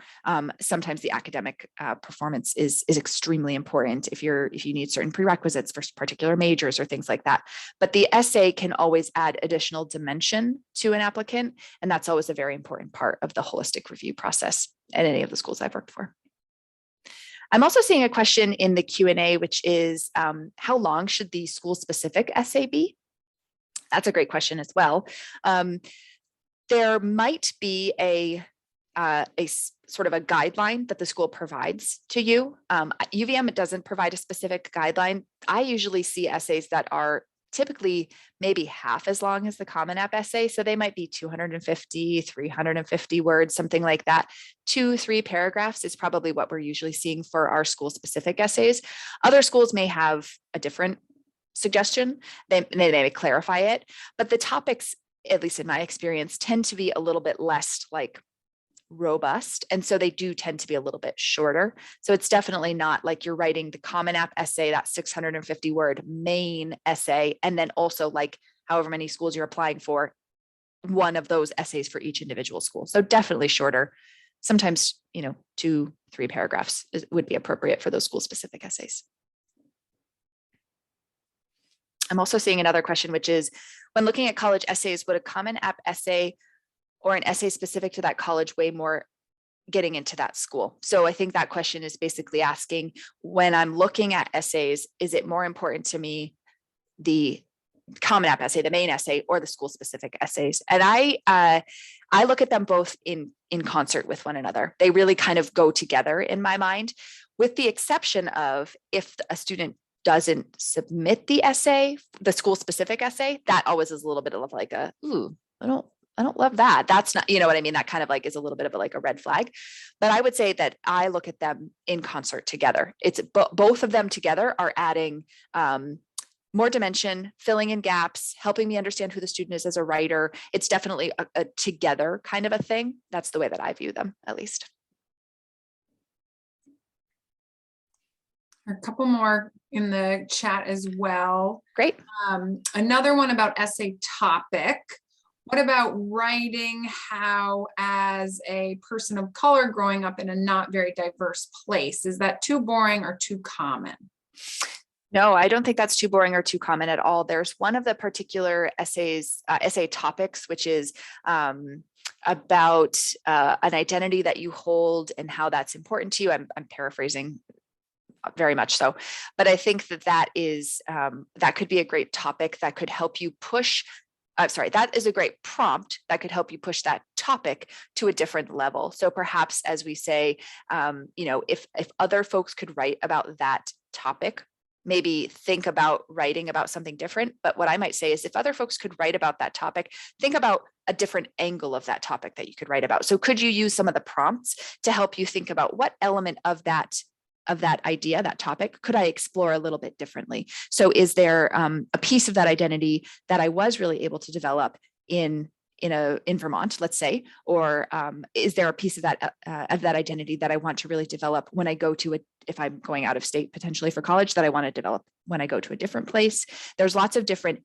Sometimes the academic performance is extremely important if you need certain prerequisites for particular majors or things like that. But the essay can always add additional dimension to an applicant, and that's always a very important part of the holistic review process at any of the schools I've worked for. I'm also seeing a question in the Q&A, which is how long should the school-specific essay be? That's a great question as well. There might be a sort of a guideline that the school provides to you. UVM doesn't provide a specific guideline. I usually see essays that are typically maybe half as long as the Common App essay. So they might be 250, 350 words, something like that. 2-3 paragraphs is probably what we're usually seeing for our school specific essays. Other schools may have a different suggestion. They may clarify it, but the topics, at least in my experience, tend to be a little bit less like robust. And so they do tend to be a little bit shorter. So it's definitely not like you're writing the Common App essay, that 650 word main essay, and then also like however many schools you're applying for, one of those essays for each individual school. So definitely shorter. Sometimes, 2-3 paragraphs would be appropriate for those school specific essays. I'm also seeing another question, which is, when looking at college essays, would a Common App essay or an essay specific to that college weigh more getting into that school? So I think that question is basically asking, when I'm looking at essays, is it more important to me the Common App essay, the main essay, or the school specific essays? And I look at them both in concert with one another. They really kind of go together in my mind, with the exception of if a student doesn't submit the essay, the school specific essay, that always is a little bit of like I don't love that. That's not, what I mean? That kind of like is a little bit of like a red flag. But I would say that I look at them in concert together. It's both of them together are adding more dimension, filling in gaps, helping me understand who the student is as a writer. It's definitely a together kind of a thing. That's the way that I view them, at least. A couple more in the chat as well. Great. Another one about essay topic. What about writing how as a person of color growing up in a not very diverse place? Is that too boring or too common? No, I don't think that's too boring or too common at all. There's one of the particular essay topics, which is about an identity that you hold and how that's important to you. I'm paraphrasing very much so, but I think that is that could be a great topic that could help you push. That is a great prompt that could help you push that topic to a different level. So perhaps, as we say, if other folks could write about that topic, maybe think about writing about something different. But what I might say is, if other folks could write about that topic, think about a different angle of that topic that you could write about. So could you use some of the prompts to help you think about what element of that idea, that topic, could I explore a little bit differently? So is there a piece of that identity that I was really able to develop in Vermont, let's say, or is there a piece of that identity that I want to really develop when I go to if I'm going out of state potentially for college, that I want to develop when I go to a different place? There's lots of different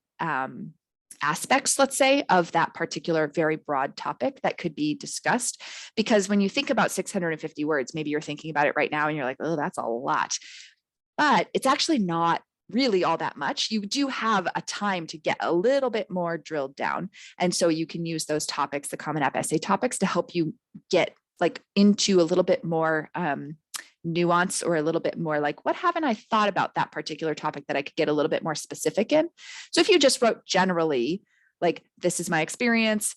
aspects, let's say, of that particular very broad topic that could be discussed. Because when you think about 650 words, maybe you're thinking about it right now and you're like, oh, that's a lot. But it's actually not really all that much. You do have a time to get a little bit more drilled down. And so you can use those topics, the Common App essay topics, to help you get like into a little bit more nuance, or a little bit more like, what haven't I thought about that particular topic that I could get a little bit more specific in? So if you just wrote generally, like, this is my experience,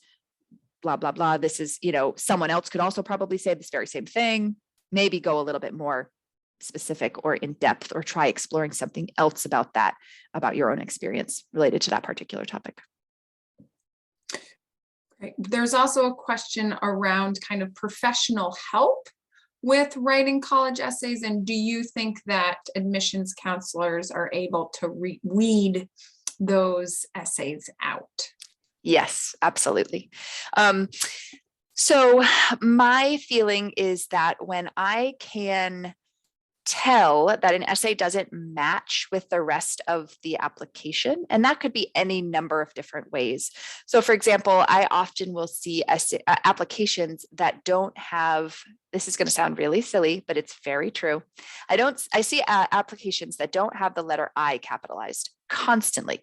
blah, blah, blah. This is, someone else could also probably say this very same thing. Maybe go a little bit more specific or in depth, or try exploring something else about that, about your own experience related to that particular topic. Great. There's also a question around kind of professional help with writing college essays. And do you think that admissions counselors are able to weed those essays out? Yes, absolutely. So my feeling is that when I can tell that an essay doesn't match with the rest of the application, and that could be any number of different ways. So for example, I often will see applications that don't have, this is going to sound really silly, but it's very true. I see applications that don't have the letter I capitalized constantly.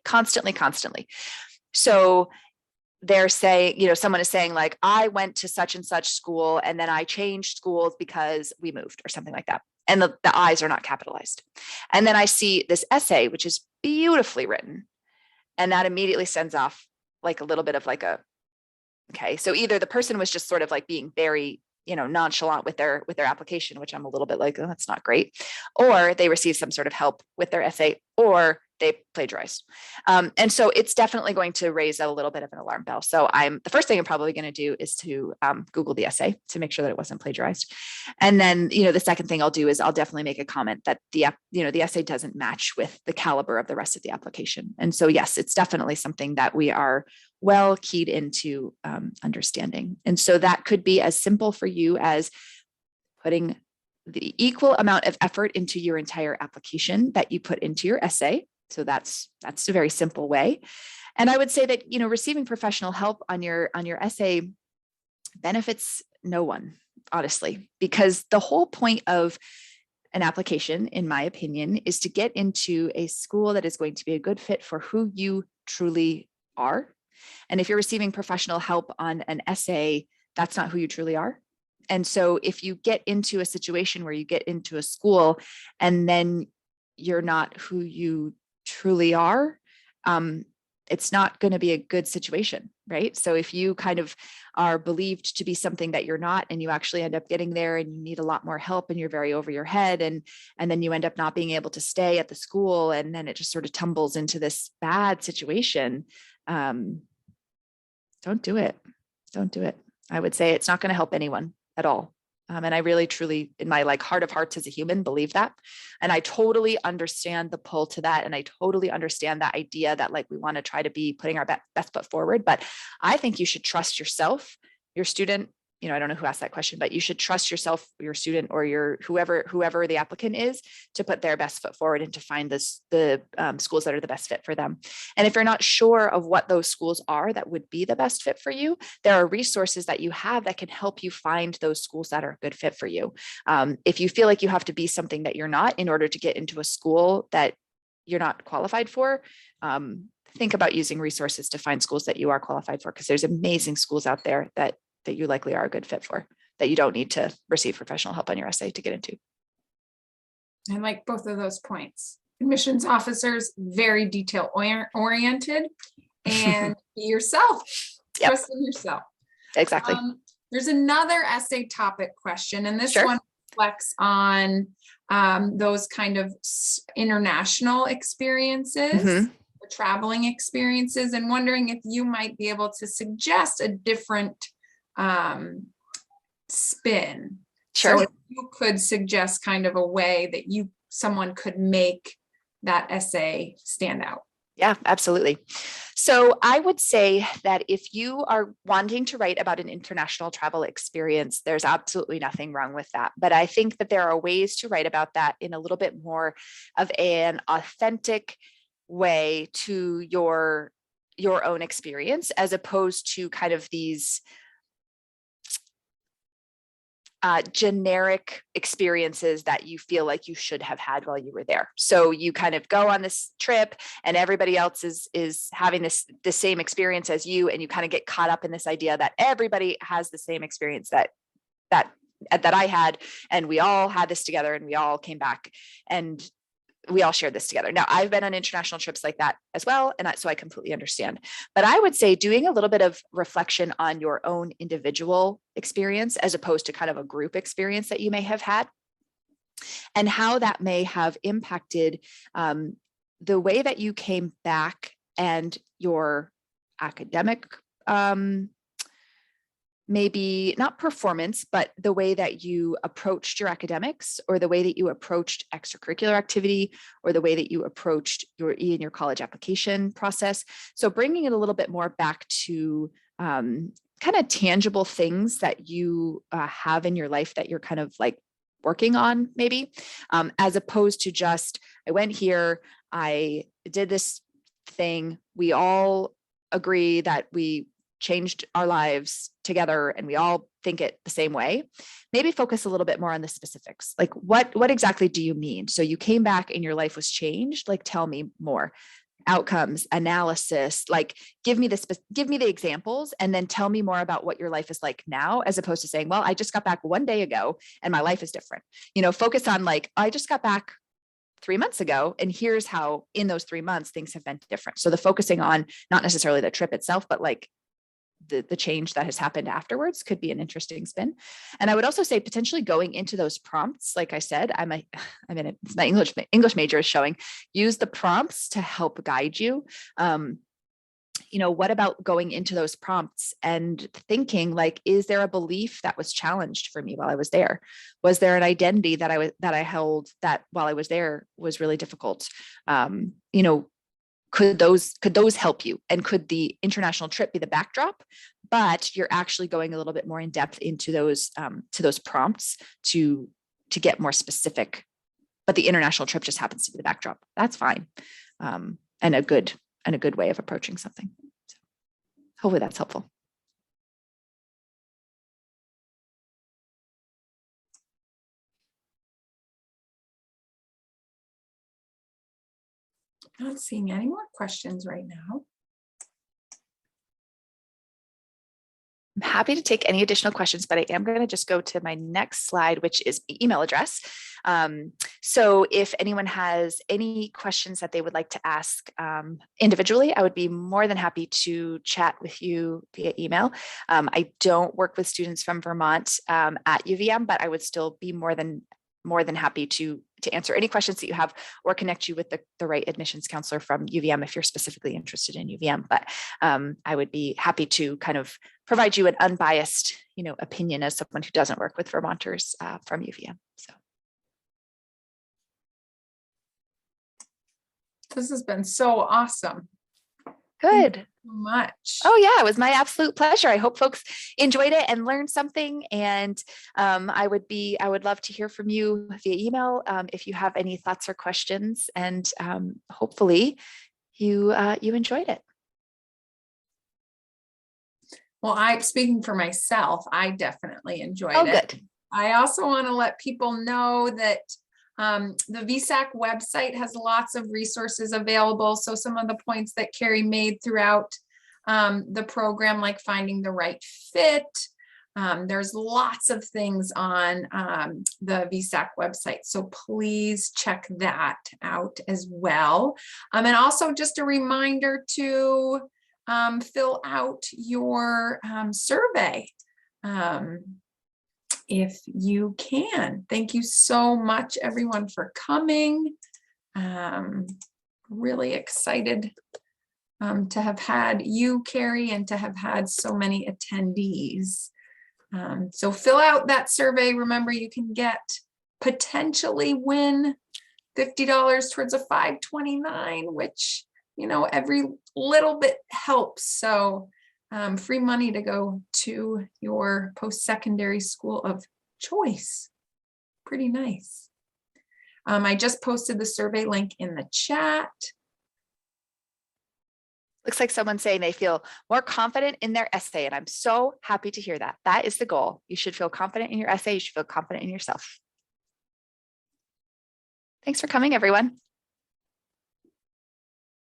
So they're saying, someone is saying like, I went to such and such school and then I changed schools because we moved, or something like that. And the I's are not capitalized. And then I see this essay, which is beautifully written. And that immediately sends off like a little bit of like okay. So either the person was just sort of like being very, nonchalant with their application, which I'm a little bit like, oh, that's not great. Or they received some sort of help with their essay, or they plagiarized. And so it's definitely going to raise a little bit of an alarm bell. So the first thing I'm probably going to do is to Google the essay to make sure that it wasn't plagiarized. And then, the second thing I'll do is I'll definitely make a comment that the essay doesn't match with the caliber of the rest of the application. And so, yes, it's definitely something that we are well keyed into understanding. And so that could be as simple for you as putting the equal amount of effort into your entire application that you put into your essay. So that's a very simple way. And I would say that, receiving professional help on your essay benefits no one, honestly, because the whole point of an application, in my opinion, is to get into a school that is going to be a good fit for who you truly are. And if you're receiving professional help on an essay, that's not who you truly are. And so if you get into a situation where you get into a school and then you're not who you truly are, it's not going to be a good situation, right? So if you kind of are believed to be something that you're not, and you actually end up getting there and you need a lot more help and you're very over your head, and then you end up not being able to stay at the school, and then it just sort of tumbles into this bad situation, don't do it. Don't do it. I would say it's not going to help anyone at all. And I really, truly, in my heart of hearts as a human, believe that. And I totally understand the pull to that. And I totally understand that idea that we want to try to be putting our best foot forward. But I think you should trust yourself, your student. I don't know who asked that question, but you should trust yourself, your student, or your whoever the applicant is, to put their best foot forward and to find the schools that are the best fit for them. And if you're not sure of what those schools are that would be the best fit for you, there are resources that you have that can help you find those schools that are a good fit for you. If you feel like you have to be something that you're not in order to get into a school that you're not qualified for, think about using resources to find schools that you are qualified for, because there's amazing schools out there that you likely are a good fit for, that you don't need to receive professional help on your essay to get into. I like both of those points. Admissions officers, very detail oriented, and be yourself. Yep. Trust in yourself. Exactly. There's another essay topic question, and this Sure. one reflects on those kind of international experiences. Mhm. Traveling experiences, and wondering if you might be able to suggest a different spin. Sure. So if you could suggest kind of a way that someone could make that essay stand out. Yeah, absolutely. So I would say that if you are wanting to write about an international travel experience, there's absolutely nothing wrong with that. But I think that there are ways to write about that in a little bit more of an authentic way to your own experience, as opposed to kind of these generic experiences that you feel like you should have had while you were there. So you kind of go on this trip and everybody else is having the same experience as you, and you kind of get caught up in this idea that everybody has the same experience that I had, and we all had this together and we all came back. And we all share this together. Now, I've been on international trips like that as well, and so I completely understand. But I would say doing a little bit of reflection on your own individual experience as opposed to kind of a group experience that you may have had, and how that may have impacted the way that you came back and your academic, maybe not performance, but the way that you approached your academics, or the way that you approached extracurricular activity, or the way that you approached your college application process. So bringing it a little bit more back to kind of tangible things that you have in your life that you're kind of like working on, maybe, as opposed to just, I went here, I did this thing, we all agree that we changed our lives together and we all think it the same way. Maybe focus a little bit more on the specifics. Like what exactly do you mean? So you came back and your life was changed. Like, tell me more. Outcomes, analysis, like give me the examples, and then tell me more about what your life is like now, as opposed to saying, well, I just got back one day ago and my life is different. Focus on like, I just got back 3 months ago, and here's how in those 3 months things have been different. So the focusing on not necessarily the trip itself, but like the change that has happened afterwards could be an interesting spin. And I would also say potentially going into those prompts, like I said, my English major is showing, use the prompts to help guide you. What about going into those prompts and thinking like, is there a belief that was challenged for me while I was there? Was there an identity that I held that while I was there was really difficult? Could those help you? And could the international trip be the backdrop, but you're actually going a little bit more in depth into those to those prompts to get more specific, but the international trip just happens to be the backdrop. That's fine. And a good way of approaching something. So hopefully that's helpful. Not seeing any more questions right now. I'm happy to take any additional questions, but I am going to just go to my next slide, which is email address. So if anyone has any questions that they would like to ask individually, I would be more than happy to chat with you via email. I don't work with students from Vermont at UVM, but I would still be more than happy to answer any questions that you have, or connect you with the right admissions counselor from UVM if you're specifically interested in UVM. But I would be happy to kind of provide you an unbiased, opinion as someone who doesn't work with Vermonters from UVM. So this has been so awesome. Good. Thank you so much. Oh yeah, it was my absolute pleasure. I hope folks enjoyed it and learned something. And I would love to hear from you via email if you have any thoughts or questions. And hopefully you enjoyed it. Well, speaking for myself, I definitely enjoyed it. Good. Good. I also want to let people know that the VSAC website has lots of resources available. So some of the points that Carrie made throughout the program, like finding the right fit, there's lots of things on the VSAC website. So please check that out as well. And also just a reminder to fill out your survey. If you can. Thank you so much, everyone, for coming. Really excited to have had you, Carrie, and to have had so many attendees. So fill out that survey. Remember, you can potentially win $50 towards a 529, which, every little bit helps. So free money to go to your post-secondary school of choice. Pretty nice. I just posted the survey link in the chat. Looks like someone's saying they feel more confident in their essay, and I'm so happy to hear that. That is the goal. You should feel confident in your essay. You should feel confident in yourself. Thanks for coming, everyone.